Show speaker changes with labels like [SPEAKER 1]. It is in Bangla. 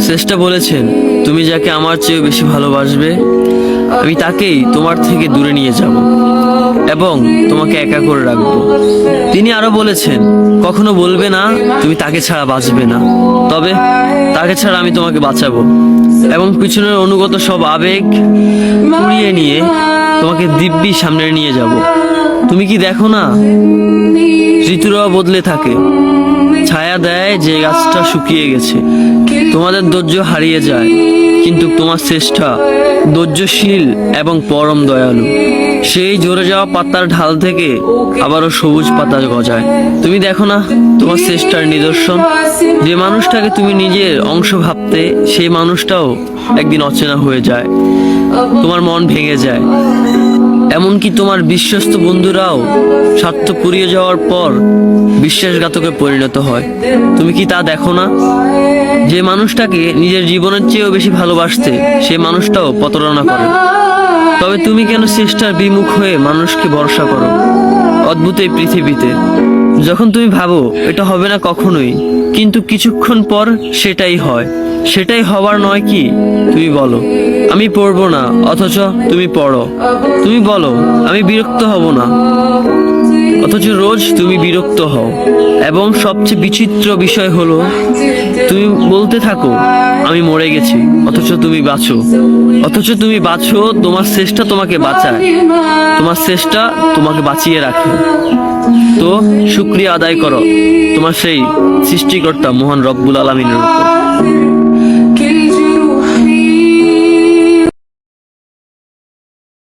[SPEAKER 1] শ্রেষ্ঠ বলেছেন, তুমি যাকে আমার চেয়ে বেশি ভালোবাসবে আমি তাকেই তোমার থেকে দূরে নিয়ে যাব এবং তোমাকে একা করে রাখবো। তিনি আরো বলেছেন, কখনো বলবে না তুমি তাকে ছাড়া বাঁচবে না, তবে তাকে ছাড়া আমি তোমাকে বাঁচাবো এবং পিছনের অনুগত সব আবেগ পুড়িয়ে নিয়ে তোমাকে দিব্যি সামনে নিয়ে যাব। তুমি কি দেখো না, ঋতুরাও বদলে থাকে, ছায়া দেয় যে গাছটা শুকিয়ে গেছে। তোমাদের ধৈর্য হারিয়ে যায়, কিন্তু তোমার শ্রেষ্ঠা ধৈর্যশীল এবং পরম দয়ালু। সেই ঝরে যাওয়া পাতার ঢাল থেকে আবারও সবুজ পাতা গজায়। তুমি দেখো না তোমার শ্রেষ্ঠার নিদর্শন, যে মানুষটাকে তুমি নিজের অংশ ভাবতে সেই মানুষটাও একদিন অচেনা হয়ে যায়, তোমার মন ভেঙে যায়। এমনকি তোমার বিশ্বস্ত বন্ধুরাও স্বার্থ পুড়িয়ে যাওয়ার পর বিশ্বাসঘাতকে পরিণত হয়। তুমি কি তা দেখো না? যে মানুষটাকে নিজের জীবনের চেয়েও বেশি ভালোবাসতে সেই মানুষটাও প্রতারণা করে। তবে তুমি কেন চেষ্টার বিমুখ হয়ে মানুষকে ভরসা করো? অদ্ভুত এই পৃথিবীতে যখন তুমি ভাবো এটা হবে না কখনোই, কিন্তু কিছুক্ষণ পর সেটাই হয়। সেটাই হবার নয় কি? তুমি বলো আমি পড়বো না, অথচ তুমি পড়ো। তুমি বলো আমি বিরক্ত হব না, অথচ রোজ তুমি বিরক্ত হও। এবং সবচেয়ে বিচিত্র বিষয় হলো তুমি বলতে থাকো আমি মরে গেছি, অথচ তুমি বাঁচো। তোমার চেষ্টা তোমাকে বাঁচায়, তোমার চেষ্টা তোমাকে বাঁচিয়ে রাখে। তো শুকরিয়া আদায় করো তোমার সেই সৃষ্টিকর্তা মহান রব্বুল আলামিনের উপর।